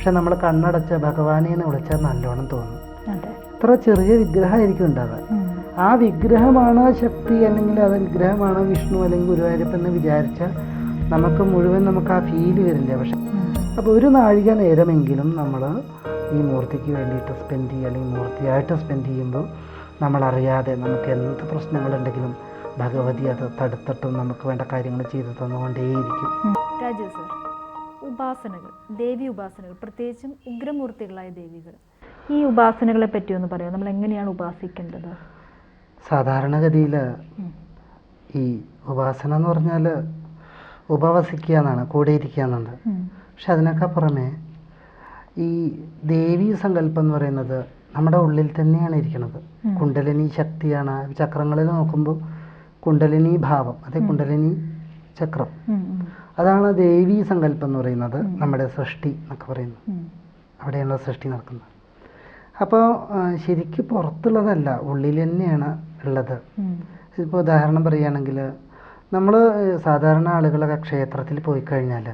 പക്ഷെ നമ്മൾ കണ്ണടച്ച ഭഗവാനെ എന്ന് വിളിച്ചാൽ നല്ലോണം തോന്നും. ഇത്ര ചെറിയ വിഗ്രഹമായിരിക്കും ഉണ്ടാവുക. ആ വിഗ്രഹമാണ് ശക്തി, അല്ലെങ്കിൽ അത് വിഗ്രഹമാണ് വിഷ്ണു അല്ലെങ്കിൽ ഗുരുവായൂരപ്പൻ എന്ന് വിചാരിച്ചാൽ നമുക്ക് മുഴുവൻ നമുക്ക് ആ ഫീല് വരില്ല. പക്ഷെ അപ്പോൾ ഒരു നാഴിക നേരമെങ്കിലും നമ്മൾ ഈ മൂർത്തിക്ക് വേണ്ടിയിട്ട് സ്പെൻഡ് ചെയ്യുക, അല്ലെങ്കിൽ മൂർത്തിയായിട്ട് സ്പെൻഡ് ചെയ്യുമ്പോൾ നമ്മളറിയാതെ നമുക്ക് എന്ത് പ്രശ്നങ്ങളുണ്ടെങ്കിലും ഭഗവതി അത് തടുത്തിട്ടും നമുക്ക് വേണ്ട കാര്യങ്ങൾ ചെയ്തു തന്നുകൊണ്ടേയിരിക്കും. രാജു സർ, ഉപാസനകൾ, ദേവി ഉപാസനകൾ, പ്രത്യേകിച്ചും ഉഗ്രമൂർത്തികളായ ദേവികൾ, ഈ ഉപാസനകളെ പറ്റി ഒന്ന് പറയാം. നമ്മൾ എങ്ങനെയാണ് ഉപാസിക്കേണ്ടത്? സാധാരണഗതിയിൽ ഈ ഉപാസന എന്ന് പറഞ്ഞാൽ ഉപവസിക്കുക എന്നാണ്, കൂടെ ഇരിക്കുക എന്നുണ്ട്. പക്ഷെ അതിനൊക്കെ പുറമെ ഈ ദേവീ സങ്കല്പം എന്ന് പറയുന്നത് നമ്മുടെ ഉള്ളിൽ തന്നെയാണ് ഇരിക്കുന്നത്. കുണ്ടലിനി ശക്തിയാണ്. ചക്രങ്ങളിൽ നോക്കുമ്പോൾ കുണ്ടലിനി ഭാവം, അതെ, കുണ്ടലിനി ചക്രം, അതാണ് ദേവീ സങ്കല്പം എന്ന് പറയുന്നത്. നമ്മുടെ സൃഷ്ടി എന്നൊക്കെ പറയുന്നത്, അവിടെയുള്ള സൃഷ്ടി നടക്കുന്നത്. അപ്പോൾ ശരിക്കും പുറത്തുള്ളതല്ല, ഉള്ളിൽ തന്നെയാണ് ഉള്ളത്. ഇപ്പോൾ ഉദാഹരണം പറയുകയാണെങ്കിൽ, നമ്മൾ സാധാരണ ആളുകളൊക്കെ ക്ഷേത്രത്തിൽ പോയി കഴിഞ്ഞാൽ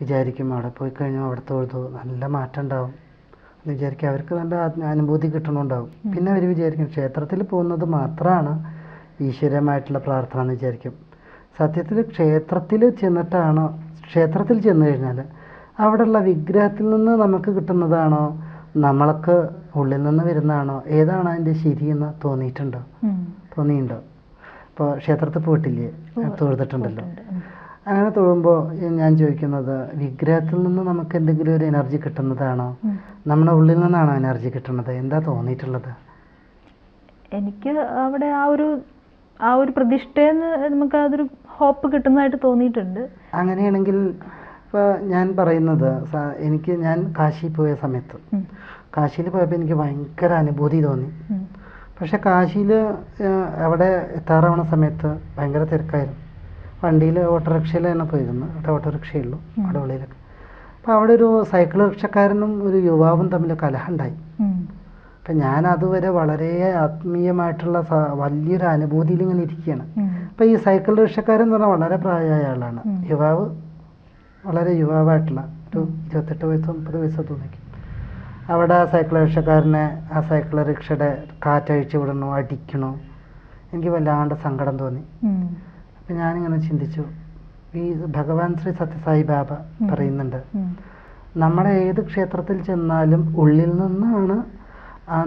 വിചാരിക്കും അവിടെ പോയി കഴിഞ്ഞാൽ അവിടെ തൊഴുതു നല്ല മാറ്റം ഉണ്ടാവും എന്ന് വിചാരിക്കും. അവർക്ക് നല്ല അനുഭൂതി കിട്ടണമുണ്ടാവും. പിന്നെ അവർ വിചാരിക്കും ക്ഷേത്രത്തിൽ പോകുന്നത് മാത്രമാണ് ഈശ്വരമായിട്ടുള്ള പ്രാർത്ഥന എന്ന് വിചാരിക്കും. സത്യത്തിൽ ക്ഷേത്രത്തിൽ ചെന്നിട്ടാണോ, ക്ഷേത്രത്തിൽ ചെന്ന് കഴിഞ്ഞാൽ അവിടെയുള്ള വിഗ്രഹത്തിൽ നിന്ന് നമുക്ക് കിട്ടുന്നതാണോ, നമ്മൾക്ക് ഉള്ളിൽ നിന്ന് വരുന്നതാണോ, ഏതാണ് അതിൻ്റെ ശരിയെന്ന് തോന്നിയിട്ടുണ്ടോ? ഇപ്പോൾ ക്ഷേത്രത്തിൽ പോയിട്ടില്ലേ, തൊഴുതിട്ടുണ്ടല്ലോ. അങ്ങനെ തൊഴുമ്പോൾ ഞാൻ ചോദിക്കുന്നത്, വിഗ്രഹത്തിൽ നിന്ന് നമുക്ക് എന്തെങ്കിലും ഒരു എനർജി കിട്ടുന്നതാണോ, നമ്മുടെ ഉള്ളിൽ നിന്നാണോ എനർജി കിട്ടുന്നത്? എന്താ തോന്നിയിട്ടുള്ളത്? എനിക്ക് അവിടെ ആ ഒരു പ്രതിഷ്ഠയെന്ന് നമുക്ക് അതൊരു ഹോപ്പ് കിട്ടുന്നതായിട്ട് തോന്നിയിട്ടുണ്ട്. അങ്ങനെയാണെങ്കിൽ ഇപ്പോൾ ഞാൻ പറയുന്നത്, ഞാൻ കാശി പോയ സമയത്ത്, കാശിയിൽ പോയപ്പോൾ എനിക്ക് ഭയങ്കര അനുഭൂതി തോന്നി. പക്ഷെ കാശിയിൽ അവിടെ എത്താറാവണ സമയത്ത് ഭയങ്കര തിരക്കായിരുന്നു. വണ്ടിയിൽ ഓട്ടോറിക്ഷയിലാണ് പോയിരുന്നത്. അവിടെ ഓട്ടോറിക്ഷയുള്ളൂ അവിടെ ഉള്ളിലൊക്കെ. അപ്പോൾ അവിടെ ഒരു സൈക്കിൾ റിക്ഷക്കാരനും ഒരു യുവാവും തമ്മിൽ കലഹം ഉണ്ടായി. അപ്പം ഞാൻ അതുവരെ വളരെ ആത്മീയമായിട്ടുള്ള വലിയൊരു അനുഭൂതിയിൽ ഇങ്ങനെ ഇരിക്കുകയാണ്. അപ്പം ഈ സൈക്കിൾ റിക്ഷക്കാരൻ എന്ന് പറഞ്ഞാൽ വളരെ പ്രായമായ ആളാണ്. യുവാവ് വളരെ യുവാവായിട്ടുള്ള ഒരു 28 വയസ്സോ 30 വയസ്സോ തോന്നിക്കും. അവിടെ ആ സൈക്കിൾ റിക്ഷക്കാരനെ ആ സൈക്കിൾ റിക്ഷയുടെ കാറ്റഴിച്ച് വിടണോ അടിക്കണോ, എനിക്ക് വല്ലാണ്ട് സങ്കടം തോന്നി. അപ്പം ഞാനിങ്ങനെ ചിന്തിച്ചു, ഈ ഭഗവാൻ ശ്രീ സത്യസായി ബാബ പറയുന്നുണ്ട്, നമ്മുടെ ഏത് ക്ഷേത്രത്തിൽ ചെന്നാലും ഉള്ളിൽ നിന്നാണ്,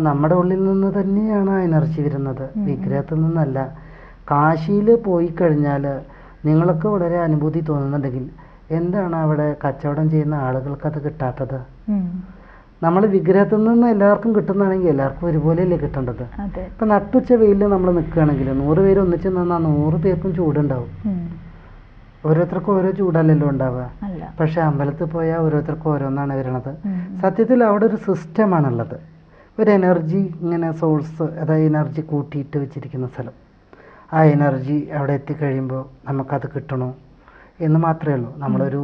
നമ്മുടെ ഉള്ളിൽ നിന്ന് തന്നെയാണ് ആ എനർജി വരുന്നത്, വിഗ്രഹത്തിൽ നിന്നല്ല. കാശിയിൽ പോയി കഴിഞ്ഞാൽ നിങ്ങൾക്ക് വളരെ അനുഭൂതി തോന്നുന്നുണ്ടെങ്കിൽ എന്താണ് അവിടെ കച്ചവടം ചെയ്യുന്ന ആളുകൾക്കത് കിട്ടാത്തത്? നമ്മൾ വിഗ്രഹത്തിൽ നിന്ന് എല്ലാവർക്കും കിട്ടുന്നതാണെങ്കിൽ എല്ലാവർക്കും ഒരുപോലെയല്ലേ കിട്ടേണ്ടത്? ഇപ്പം നട്ടുച്ച വെയിലിൽ നമ്മൾ നിൽക്കുകയാണെങ്കിൽ 100 പേര് ഒന്നിച്ച് നിന്നാൽ 100 പേർക്കും ചൂടുണ്ടാവും. ഓരോരുത്തർക്കും ഓരോ ചൂടല്ലല്ലോ ഉണ്ടാവുക. പക്ഷെ അമ്പലത്തിൽ പോയാൽ ഓരോരുത്തർക്കും ഓരോന്നാണ് വരണത്. സത്യത്തിൽ അവിടെ ഒരു സിസ്റ്റമാണുള്ളത്, ഒരു എനർജി ഇങ്ങനെ സോഴ്സ്, അതായത് എനർജി കൂട്ടിയിട്ട് വെച്ചിരിക്കുന്ന സ്ഥലം. ആ എനർജി അവിടെ എത്തിക്കഴിയുമ്പോൾ നമുക്കത് കിട്ടണോ എന്ന് മാത്രമേ ഉള്ളൂ. നമ്മളൊരു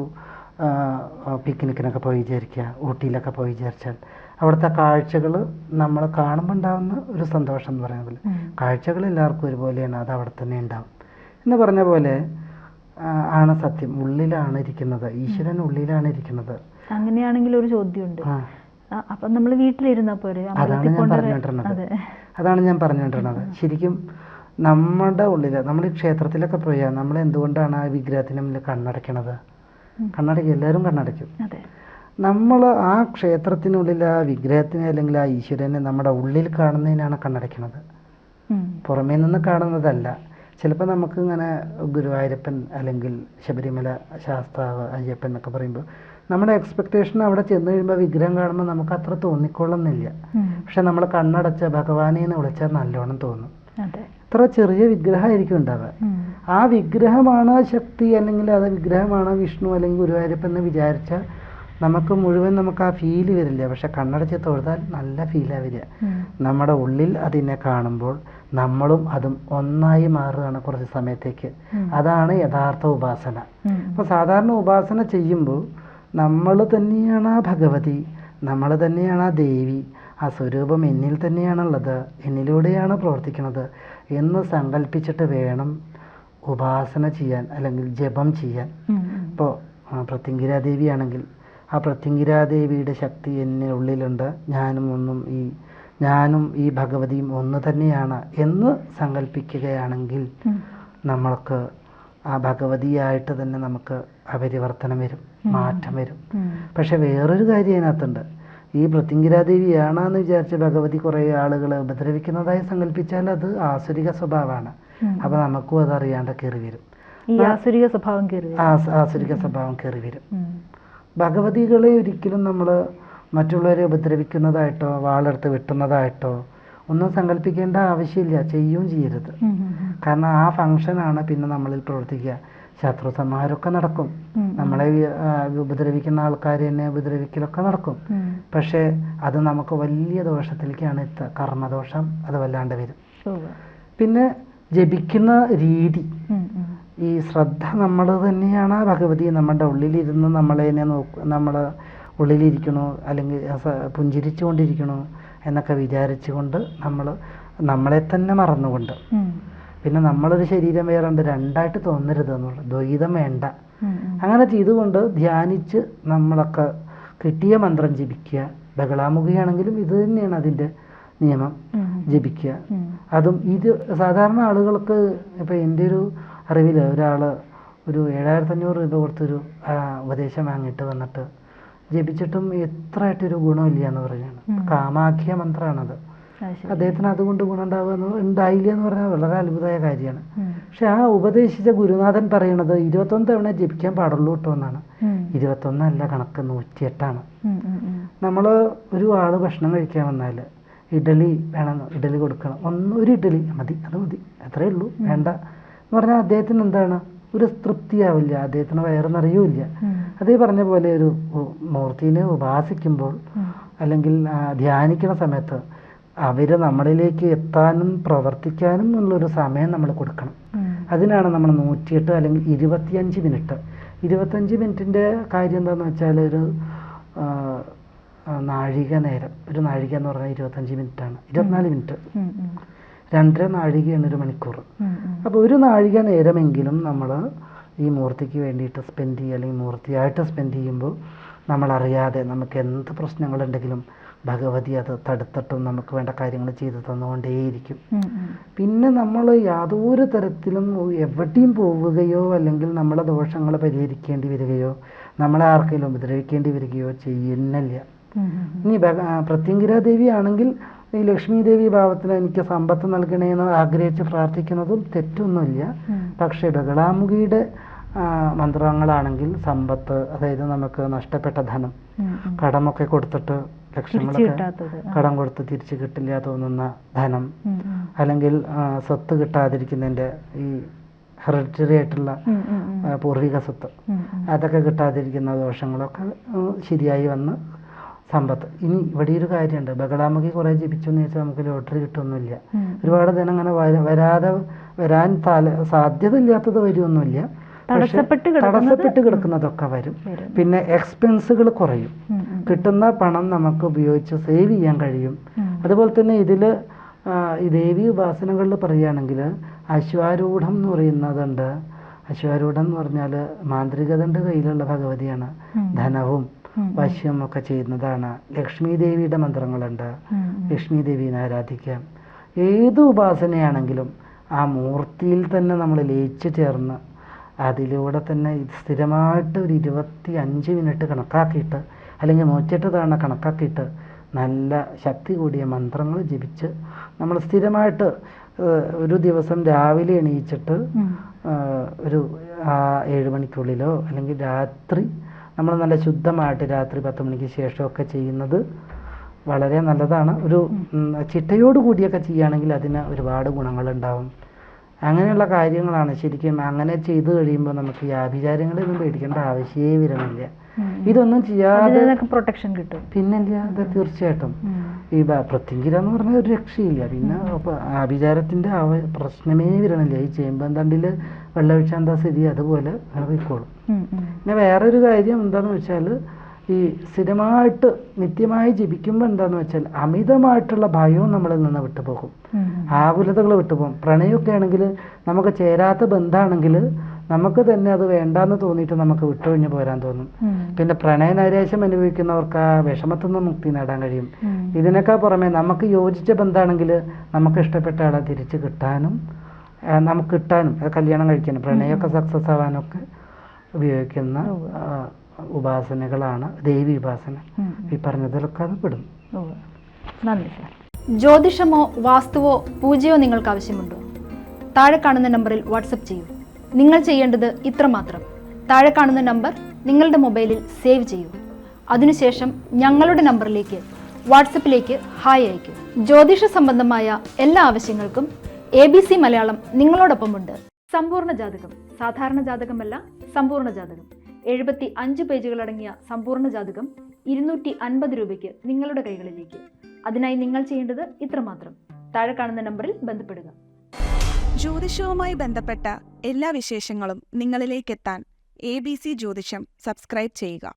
പിക്നിക്കിനൊക്കെ പോയി വിചാരിക്കുക, ഊട്ടിയിലൊക്കെ പോയി വിചാരിച്ചാൽ അവിടുത്തെ കാഴ്ചകൾ നമ്മൾ കാണുമ്പോൾ ഉണ്ടാകുന്ന ഒരു സന്തോഷം എന്ന് പറയുന്ന പോലെ, കാഴ്ചകൾ എല്ലാവർക്കും ഒരുപോലെയാണ്, അത് അവിടെ തന്നെ ഉണ്ടാവും എന്ന് പറഞ്ഞ പോലെ ആണ് സത്യം. ഉള്ളിലാണ് ഇരിക്കുന്നത്, ഈശ്വരൻ ഉള്ളിലാണ് ഇരിക്കുന്നത്. അങ്ങനെയാണെങ്കിൽ ഒരു ചോദ്യമുണ്ട്, അപ്പം നമ്മൾ വീട്ടിലിരുന്നാൽ പോരെ? അതാണ് ഞാൻ പറഞ്ഞുകൊണ്ടിരുന്നത്. ശരിക്കും നമ്മുടെ ഉള്ളിൽ, നമ്മൾ ഈ ക്ഷേത്രത്തിലൊക്കെ പോയാൽ നമ്മൾ എന്തുകൊണ്ടാണ് ആ വിഗ്രഹത്തിന് മുന്നിൽ കണ്ണടയ്ക്കണത്? കണ്ണടയ്ക്കും, എല്ലാവരും കണ്ണടയ്ക്കും. നമ്മൾ ആ ക്ഷേത്രത്തിനുള്ളിൽ ആ വിഗ്രഹത്തിനെ അല്ലെങ്കിൽ ആ ഈശ്വരനെ നമ്മുടെ ഉള്ളിൽ കാണുന്നതിനാണ് കണ്ണടയ്ക്കണത്, പുറമേ നിന്ന് കാണുന്നതല്ല. ചിലപ്പോൾ നമുക്ക് ഇങ്ങനെ ഗുരുവായൂരപ്പൻ അല്ലെങ്കിൽ ശബരിമല ശാസ്താവ് അയ്യപ്പൻ എന്നൊക്കെ പറയുമ്പോൾ നമ്മുടെ എക്സ്പെക്റ്റേഷൻ അവിടെ ചെന്ന് കഴിയുമ്പോൾ വിഗ്രഹം കാണുമ്പോൾ നമുക്ക് അത്ര തോന്നിക്കൊള്ളുന്നില്ല. പക്ഷെ നമ്മൾ കണ്ണടച്ച ഭഗവാനെ എന്ന് വിളിച്ചാൽ നല്ലോണം തോന്നും. ഇത്ര ചെറിയ വിഗ്രഹമായിരിക്കും ഉണ്ടാവുക. ആ വിഗ്രഹമാണ് ശക്തി, അല്ലെങ്കിൽ അത് വിഗ്രഹമാണ് വിഷ്ണു അല്ലെങ്കിൽ ഗുരുവായൂരപ്പൻ എന്ന് വിചാരിച്ചാൽ നമുക്ക് മുഴുവൻ നമുക്ക് ആ ഫീല് വരില്ല. പക്ഷെ കണ്ണടച്ച് തൊഴുതാൽ നല്ല ഫീലാണ് വരിക. നമ്മുടെ ഉള്ളിൽ അതിനെ കാണുമ്പോൾ നമ്മളും അതും ഒന്നായി മാറുകയാണ് കുറച്ച് സമയത്തേക്ക്. അതാണ് യഥാർത്ഥ ഉപാസന. അപ്പോൾ സാധാരണ ഉപാസന ചെയ്യുമ്പോൾ നമ്മൾ തന്നെയാണ് ആ ഭഗവതി, നമ്മൾ തന്നെയാണ് ആ ദേവി, ആ സ്വരൂപം എന്നിൽ തന്നെയാണുള്ളത്, എന്നിലൂടെയാണ് പ്രവർത്തിക്കുന്നത് എന്ന് സങ്കല്പിച്ചിട്ട് വേണം ഉപാസന ചെയ്യാൻ അല്ലെങ്കിൽ ജപം ചെയ്യാൻ. ഇപ്പോൾ പ്രത്യങ്കിരാദേവിയാണെങ്കിൽ ആ പ്രത്യങ്കിരാദേവിയുടെ ശക്തി എന്നെ ഉള്ളിലുണ്ട്, ഞാനും ഈ ഭഗവതിയും ഒന്ന് തന്നെയാണ് എന്ന് സങ്കല്പിക്കുകയാണെങ്കിൽ നമ്മൾക്ക് ആ ഭഗവതിയായിട്ട് തന്നെ നമുക്ക് അപരിവർത്തനം വരും, മാറ്റം വരും. പക്ഷെ വേറൊരു കാര്യം അതിനകത്തുണ്ട്. ഈ പ്രത്യങ്കിരാദേവിയാണെന്ന് വിചാരിച്ച് ഭഗവതി കുറേ ആളുകളെ ഉപദ്രവിക്കുന്നതായി സങ്കല്പിച്ചാൽ അത് ആസുരിക സ്വഭാവമാണ്. അപ്പം നമുക്കും അതറിയാണ്ട് കയറി വരും, ആസുരിക സ്വഭാവം കയറി വരും. ഭഗവതികളെ ഒരിക്കലും നമ്മൾ മറ്റുള്ളവരെ ഉപദ്രവിക്കുന്നതായിട്ടോ വാളെടുത്ത് വെട്ടുന്നതായിട്ടോ ഒന്നും സങ്കല്പിക്കേണ്ട ആവശ്യമില്ല, ചെയ്യുകയും ചെയ്യരുത്. കാരണം ആ ഫംഗ്ഷനാണ് പിന്നെ നമ്മളിൽ പ്രവർത്തിക്കുക. ശത്രു സംഹാരമൊക്കെ നടക്കും, നമ്മളെ ഉപദ്രവിക്കുന്ന ആൾക്കാർ എന്നെ ഉപദ്രവിക്കലൊക്കെ നടക്കും. പക്ഷേ അത് നമുക്ക് വലിയ ദോഷത്തിലേക്കാണ് എത്തുക, കർമ്മദോഷം അത് വല്ലാണ്ട് വരും. പിന്നെ ജപിക്കുന്ന രീതി, ഈ ശ്രദ്ധ നമ്മൾ തന്നെയാണ് ഭഗവതി നമ്മുടെ ഉള്ളിലിരുന്ന് നമ്മളെ നമ്മളെ ഉള്ളിലിരിക്കണോ അല്ലെങ്കിൽ പുഞ്ചിരിച്ചു കൊണ്ടിരിക്കണോ എന്നൊക്കെ വിചാരിച്ചുകൊണ്ട് നമ്മളെ തന്നെ മറന്നുകൊണ്ട്, പിന്നെ നമ്മളൊരു ശരീരം വേറുണ്ട്, രണ്ടായിട്ട് തോന്നരുത് എന്നുള്ളത്, ദ്വൈതം വേണ്ട. അങ്ങനെ ചെയ്തുകൊണ്ട് ധ്യാനിച്ച് നമ്മളൊക്കെ കിട്ടിയ മന്ത്രം ജപിക്കുക. ബഹളാമുഖിയാണെങ്കിലും ഇത് തന്നെയാണ് അതിൻ്റെ നിയമം, ജപിക്കുക. അതും ഇത് സാധാരണ ആളുകൾക്ക് ഇപ്പം എൻ്റെ ഒരു അറിവിൽ ഒരാൾ ഒരു 7500 രൂപ കൊടുത്തൊരു ഉപദേശം വാങ്ങിയിട്ട് വന്നിട്ട് ജപിച്ചിട്ടും എത്രയായിട്ടൊരു ഗുണമില്ല എന്ന് പറയുകയാണ്. കാമാഖ്യ മന്ത്രമാണത്. അദ്ദേഹത്തിന് അതുകൊണ്ട് ഗുണം ഉണ്ടായില്ല എന്ന് പറഞ്ഞാൽ വളരെ അത്ഭുതമായ കാര്യമാണ്. പക്ഷെ ആ ഉപദേശിച്ച ഗുരുനാഥൻ പറയണത് 21 തവണ ജപിക്കാൻ പാടുള്ളൂ കേട്ടോ എന്നാണ്. 21 അല്ല കണക്ക്, 108ആണ്. നമ്മൾ ഒരു ആള് ഭക്ഷണം കഴിക്കാൻ വന്നാൽ ഇഡലി വേണം, ഇഡലി കൊടുക്കണം, ഒരു ഇഡലി മതി, അത് മതി, അത്രയേ ഉള്ളൂ, വേണ്ട എന്ന് പറഞ്ഞാൽ അദ്ദേഹത്തിന് എന്താണ്, ഒരു തൃപ്തിയാവില്ല, അദ്ദേഹത്തിന് വയറ് നിറയുമില്ല. അതേ പറഞ്ഞ പോലെ ഒരു മൂർത്തിനെ ഉപാസിക്കുമ്പോൾ അല്ലെങ്കിൽ ധ്യാനിക്കുന്ന സമയത്ത് അവർ നമ്മളിലേക്ക് എത്താനും പ്രവർത്തിക്കാനും ഉള്ളൊരു സമയം നമ്മൾ കൊടുക്കണം. അതിനാണ് നമ്മൾ 108 അല്ലെങ്കിൽ 25 മിനിറ്റ്. 25 മിനിറ്റിൻ്റെ കാര്യം എന്താണെന്ന് വെച്ചാൽ ഒരു നാഴിക നേരം, ഒരു നാഴിക എന്ന് പറഞ്ഞാൽ 25 മിനിറ്റാണ്, 24 മിനിറ്റ്, 2.5 നാഴികയാണ് ഒരു മണിക്കൂർ. അപ്പോൾ ഒരു നാഴിക നേരമെങ്കിലും നമ്മൾ ഈ മൂർത്തിക്ക് വേണ്ടിയിട്ട് സ്പെൻഡ് ചെയ്യുക, അല്ലെങ്കിൽ മൂർത്തിയായിട്ട് സ്പെൻഡ് ചെയ്യുമ്പോൾ നമ്മളറിയാതെ നമുക്ക് എന്ത് പ്രശ്നങ്ങളുണ്ടെങ്കിലും ഭഗവതി അത് തടുത്തിട്ടും നമുക്ക് വേണ്ട കാര്യങ്ങൾ ചെയ്തു തന്നുകൊണ്ടേയിരിക്കും. പിന്നെ നമ്മൾ യാതൊരു തരത്തിലും എവിടെയും പോവുകയോ അല്ലെങ്കിൽ നമ്മളെ ദോഷങ്ങൾ പരിഹരിക്കേണ്ടി വരികയോ നമ്മളെ ആർക്കെങ്കിലും ഉപദ്രവിക്കേണ്ടി വരികയോ ചെയ്യുന്നില്ല. ഇനി പ്രത്യങ്കിരാദേവി ആണെങ്കിൽ ഈ ലക്ഷ്മി ദേവി ഭാവത്തിൽ എനിക്ക് സമ്പത്ത് നൽകണേന്ന് ആഗ്രഹിച്ച് പ്രാർത്ഥിക്കുന്നതും തെറ്റൊന്നുമില്ല. പക്ഷേ ബഹളാമുഖിയുടെ മന്ത്രങ്ങളാണെങ്കിൽ സമ്പത്ത്, അതായത് നമുക്ക് നഷ്ടപ്പെട്ട ധനം, കടമൊക്കെ കൊടുത്തിട്ട് ലക്ഷങ്ങളൊക്കെ കടം കൊടുത്ത് തിരിച്ചു കിട്ടില്ല തോന്നുന്ന ധനം, അല്ലെങ്കിൽ സ്വത്ത് കിട്ടാതിരിക്കുന്നതിൻ്റെ ഈ ഹെറിഡിറ്ററി ആയിട്ടുള്ള പൂർവിക സ്വത്ത്, അതൊക്കെ കിട്ടാതിരിക്കുന്ന ദോഷങ്ങളൊക്കെ ശരിയായി വന്ന് സമ്പത്ത്. ഇനി ഇവിടെ ഒരു കാര്യമുണ്ട്, ബഹളാമുഖി കുറേ ജപിച്ചു എന്ന് വെച്ചാൽ നമുക്ക് ലോട്ടറി കിട്ടുമൊന്നുമില്ല. ഒരുപാട് ധനം അങ്ങനെ വരാൻ സാധ്യത ഇല്ലാത്തത് വരുമൊന്നുമില്ല, തടസ്സപ്പെട്ട് കിടക്കുന്നതൊക്കെ വരും. പിന്നെ എക്സ്പെൻസുകൾ കുറയും, കിട്ടുന്ന പണം നമുക്ക് ഉപയോഗിച്ച് സേവ് ചെയ്യാൻ കഴിയും. അതുപോലെ തന്നെ ഇതിൽ ഈ ദേവി ഉപാസനകളിൽ പറയുകയാണെങ്കിൽ അശ്വാരൂഢം എന്ന് പറയുന്നതുണ്ട്. അശ്വാരൂഢം എന്ന് പറഞ്ഞാൽ മാന്ത്രികതൻ്റെ കയ്യിലുള്ള ഭഗവതിയാണ്, ധനവും വശ്യം ഒക്കെ ചെയ്യുന്നതാണ്. ലക്ഷ്മി ദേവിയുടെ മന്ത്രങ്ങളുണ്ട്, ലക്ഷ്മി ദേവിനെ ആരാധിക്കാം. ഏത് ഉപാസനയാണെങ്കിലും ആ മൂർത്തിയിൽ തന്നെ നമ്മൾ ലയിച്ചു ചേർന്ന് അതിലൂടെ തന്നെ സ്ഥിരമായിട്ട് ഒരു 25 മിനിറ്റ് കണക്കാക്കിയിട്ട് അല്ലെങ്കിൽ 108 തവണ കണക്കാക്കിയിട്ട് നല്ല ശക്തി കൂടിയ മന്ത്രങ്ങൾ ജപിച്ച് നമ്മൾ സ്ഥിരമായിട്ട് ഒരു ദിവസം രാവിലെ എണീച്ചിട്ട് ഒരു 7 മണിക്കുള്ളിലോ അല്ലെങ്കിൽ രാത്രി നമ്മൾ നല്ല ശുദ്ധമായിട്ട് രാത്രി 10 മണിക്ക് ശേഷമൊക്കെ ചെയ്യുന്നത് വളരെ നല്ലതാണ്. ഒരു ചിട്ടയോട് കൂടിയൊക്കെ ചെയ്യുകയാണെങ്കിൽ അതിന് ഒരുപാട് ഗുണങ്ങളുണ്ടാവും. അങ്ങനെയുള്ള കാര്യങ്ങളാണ് ശരിക്കും. അങ്ങനെ ചെയ്തു കഴിയുമ്പോൾ നമുക്ക് ഈ ആഭിചാരങ്ങളൊന്നും പേടിക്കേണ്ട ആവശ്യമേ വരുന്നില്ല. ഇതൊന്നും ചെയ്യാതെ പ്രൊട്ടക്ഷൻ കിട്ടും. പിന്നില്ല, അത് തീർച്ചയായിട്ടും. ഈ പ്രത്യങ്കിര എന്ന് പറഞ്ഞാൽ ഒരു രക്ഷയില്ല. പിന്നെ ആഭിചാരത്തിൻ്റെ പ്രശ്നമേ വരണില്ല. ഈ ചേമ്പന്തണ്ടിൽ വെള്ളമൊഴിച്ചാൽ എന്താ സ്ഥിതി അതുപോലെ പോയിക്കോളും. പിന്നെ വേറൊരു കാര്യം എന്താണെന്ന് വെച്ചാൽ ഈ സ്ഥിരമായിട്ട് നിത്യമായി ജപിക്കുമ്പോൾ എന്താണെന്ന് വെച്ചാൽ അമിതമായിട്ടുള്ള ഭയവും നമ്മളിൽ നിന്ന് വിട്ടുപോകും, ആകുലതകൾ വിട്ടുപോകും. പ്രണയമൊക്കെ ആണെങ്കിൽ നമുക്ക് ചേരാത്ത ബന്ധമാണെങ്കിൽ നമുക്ക് തന്നെ അത് വേണ്ടാന്ന് തോന്നിയിട്ട് നമുക്ക് വിട്ടൊഴിഞ്ഞു പോരാൻ തോന്നും. പിന്നെ പ്രണയനൈരാശ്യം അനുഭവിക്കുന്നവർക്ക് ആ വിഷമത്തിൽ നിന്ന് മുക്തി നേടാൻ കഴിയും. ഇതിനൊക്കെ പുറമെ നമുക്ക് യോജിച്ച ബന്ധമാണെങ്കിൽ നമുക്ക് ഇഷ്ടപ്പെട്ട ആളെ തിരിച്ച് കിട്ടാനും നമുക്ക് കിട്ടാനും അത് കല്യാണം കഴിക്കാനും പ്രണയമൊക്കെ സക്സസ് ആവാനൊക്കെ ഉപയോഗിക്കുന്ന ഉപാസനകളാണ് ദേവി ഉപാസന. ഈ പറഞ്ഞതിലൊക്കെ അത് പെടും. നന്ദി സാർ. ജ്യോതിഷമോ വാസ്തുവോ പൂജയോ നിങ്ങൾക്ക് ആവശ്യമുണ്ടോ? താഴെ കാണുന്ന നമ്പറിൽ വാട്സപ്പ് ചെയ്യൂ. നിങ്ങൾ ചെയ്യേണ്ടത് ഇത്രമാത്രം: താഴെ കാണുന്ന നമ്പർ നിങ്ങളുടെ മൊബൈലിൽ സേവ് ചെയ്യൂ. അതിനുശേഷം ഞങ്ങളുടെ നമ്പറിലേക്ക് വാട്സപ്പിലേക്ക് ഹായ് അയക്കൂ. ജ്യോതിഷ സംബന്ധമായ എല്ലാ ആവശ്യങ്ങൾക്കും ABC മലയാളം നിങ്ങളോടൊപ്പമുണ്ട്. സമ്പൂർണ്ണ ജാതകം, സാധാരണ ജാതകമല്ല, സമ്പൂർണ്ണ ജാതകം. 75 പേജുകളടങ്ങിയ സമ്പൂർണ്ണ ജാതകം 250 രൂപയ്ക്ക് നിങ്ങളുടെ കൈകളിലേക്ക്. അതിനായി നിങ്ങൾ ചെയ്യേണ്ടത് ഇത്രമാത്രം: താഴെ കാണുന്ന നമ്പറിൽ ബന്ധപ്പെടുക. ജ്യോതിഷവുമായി ബന്ധപ്പെട്ട എല്ലാ വിശേഷങ്ങളും നിങ്ങളിലേക്കെത്താൻ ABC ജ്യോതിഷം സബ്സ്ക്രൈബ് ചെയ്യുക.